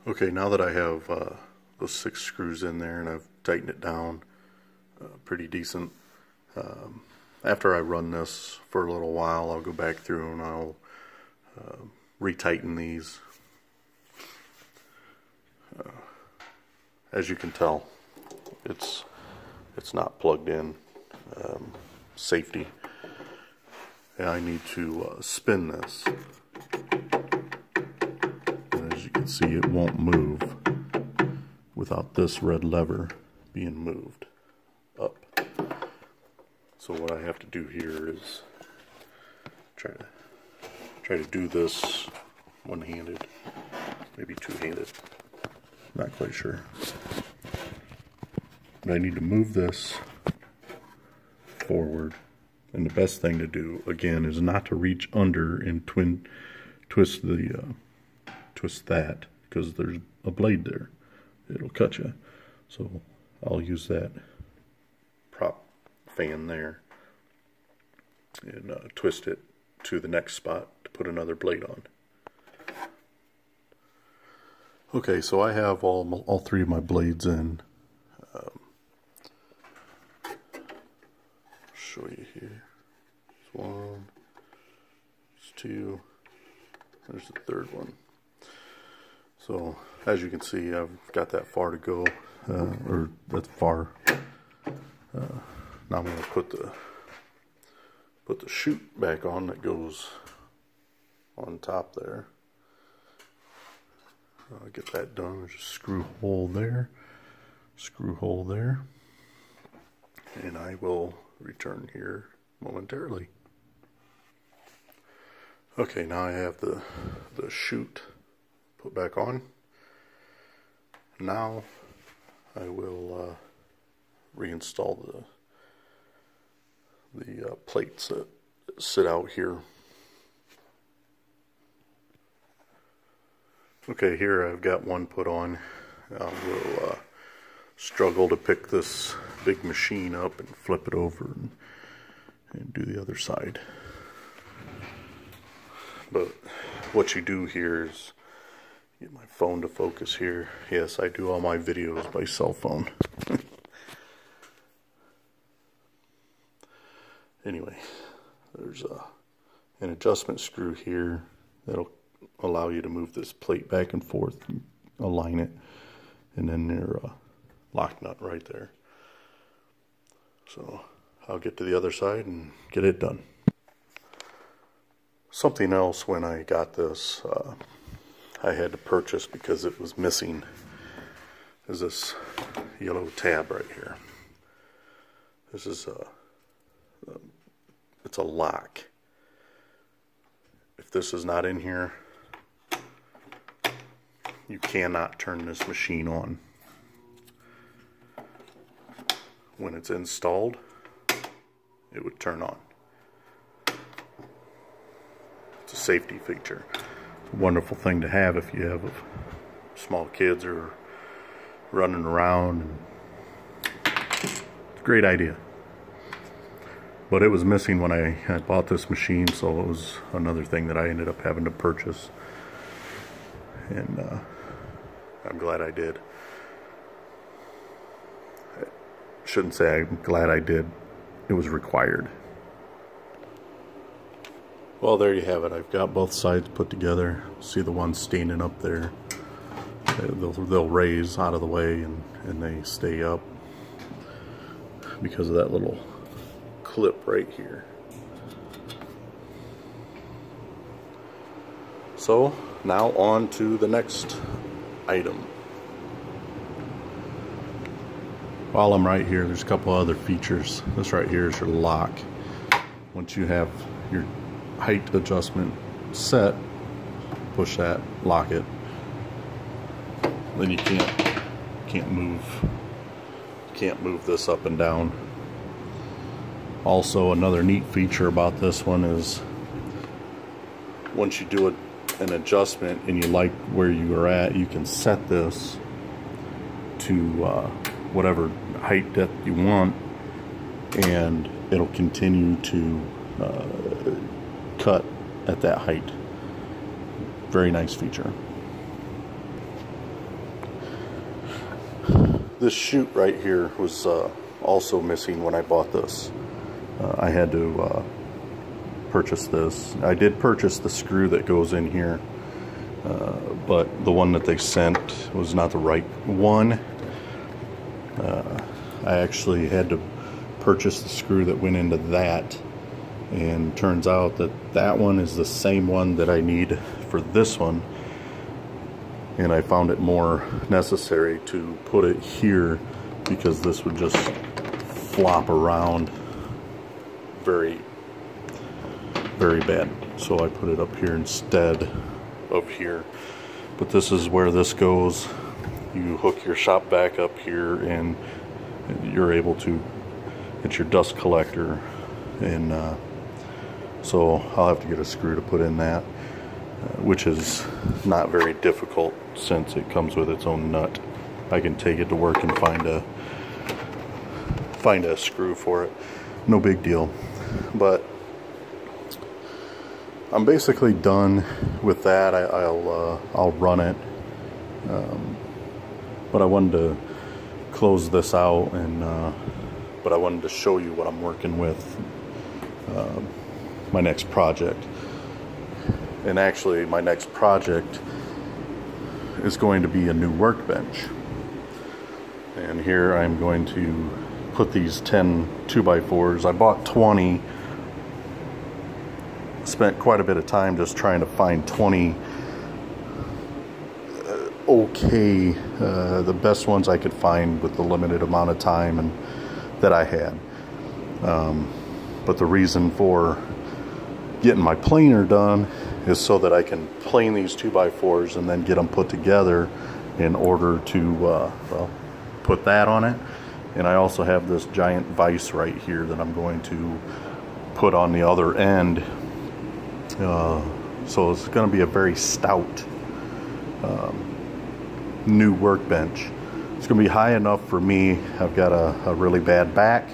Okay, now that I have those 6 screws in there and I've tightened it down pretty decent, after I run this for a little while, I'll go back through and I'll retighten these. As you can tell, it's not plugged in. Safety. And I need to spin this. And as you can see, it won't move without this red lever being moved up. So what I have to do here is try to do this one-handed, maybe two-handed. Not quite sure. But I need to move this forward. And the best thing to do, again, is not to reach under and twist that, because there's a blade there. It'll cut you. So I'll use that prop fan there and twist it to the next spot to put another blade on. Okay, so I have all 3 of my blades in. Show you here. There's 1, there's 2, there's the 3rd one. So as you can see, I've got that far to go, or that far. Now I'm going to put the chute back on that goes on top there. I'll get that done. There's a screw hole there, and I will return here momentarily. Okay, now I have the chute put back on. Now I will reinstall the plates that sit out here. Okay, here I've got one put on. I will struggle to pick this big machine up and flip it over and do the other side. But what you do here is get my phone to focus here. Yes, I do all my videos by cell phone. Anyway, there's an adjustment screw here that'll allow you to move this plate back and forth and align it, and then your lock nut right there. So I'll get to the other side and get it done. Something else when I got this I had to purchase because it was missing is this yellow tab right here. This is it's a lock. If this is not in here, you cannot turn this machine on. When it's installed, it would turn on. It's a safety feature. It's a wonderful thing to have if you have small kids or running around. It's a great idea. But it was missing when I bought this machine, so it was another thing that I ended up having to purchase. And I'm glad I did. I shouldn't say I'm glad I did. It was required. Well, there you have it. I've got both sides put together. See the one standing up there. They'll raise out of the way and they stay up because of that little clip right here. So now on to the next item. While I'm right here, there's a couple other features. This right here is your lock. Once you have your height adjustment set, push that, lock it. Then you can't move this up and down. Also, another neat feature about this one is once you do an adjustment and you like where you are at, you can set this to whatever height depth you want, and it'll continue to cut at that height. Very nice feature. This chute right here was also missing when I bought this. I had to purchase this. I did purchase the screw that goes in here, but the one that they sent was not the right one. I actually had to purchase the screw that went into that, and turns out that that one is the same one that I need for this one, and I found it more necessary to put it here because this would just flop around very bad. So I put it up here instead of here. But this is where this goes. You hook your shop vac up here and you're able to, it's your dust collector, and so I'll have to get a screw to put in that, which is not very difficult since it comes with its own nut. I can take it to work and find a screw for it. No big deal. But I'm basically done with that. I'll run it, but I wanted to close this out, and but I wanted to show you what I'm working with, my next project. And actually my next project is going to be a new workbench, and here I'm going to put these 10 2x4s. I bought 20. Spent quite a bit of time just trying to find 20 okay, the best ones I could find with the limited amount of time and that I had. But the reason for getting my planer done is so that I can plane these 2x4s and then get them put together in order to well, put that on it. And I also have this giant vise right here that I'm going to put on the other end. So it's going to be a very stout new workbench. It's going to be high enough for me. I've got a really bad back,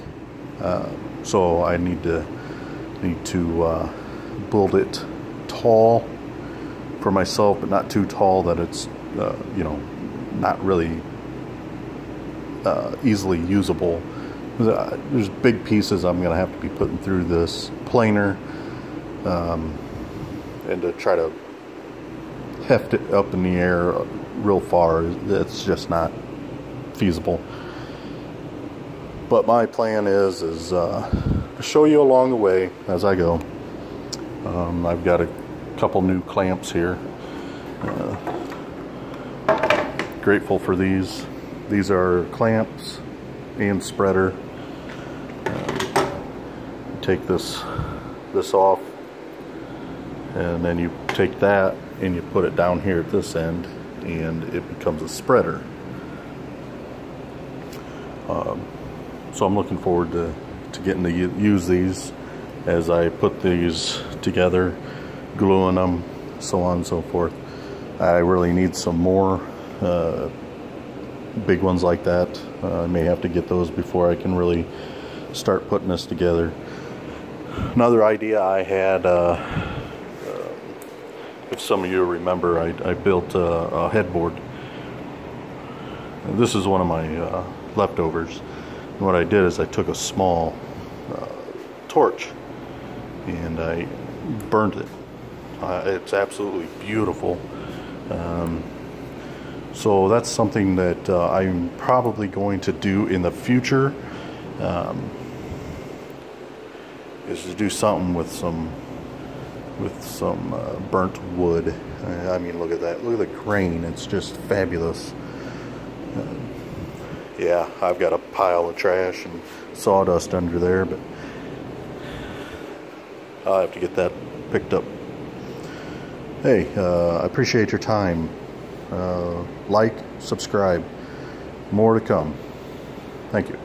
so I need to build it tall for myself, but not too tall that it's you know, not really easily usable. There's big pieces I'm going to have to be putting through this planer, and to try to heft it up in the air real far, it's just not feasible. But my plan is to show you along the way as I go. I've got a couple new clamps here. Grateful for these. These are clamps and spreader. Take this off, and then you take that and you put it down here at this end, and it becomes a spreader. So I'm looking forward to getting to use these as I put these together, gluing them, so on and so forth. I really need some more big ones like that. I may have to get those before I can really start putting this together. Another idea I had, if some of you remember, I built a headboard. This is one of my leftovers. And what I did is I took a small torch and I burned it. It's absolutely beautiful. So that's something that I'm probably going to do in the future, is to do something with some burnt wood. I mean, look at that. Look at the grain. It's just fabulous. Yeah, I've got a pile of trash and sawdust under there, but I'll have to get that picked up. Hey, I appreciate your time. Like, subscribe. More to come. Thank you.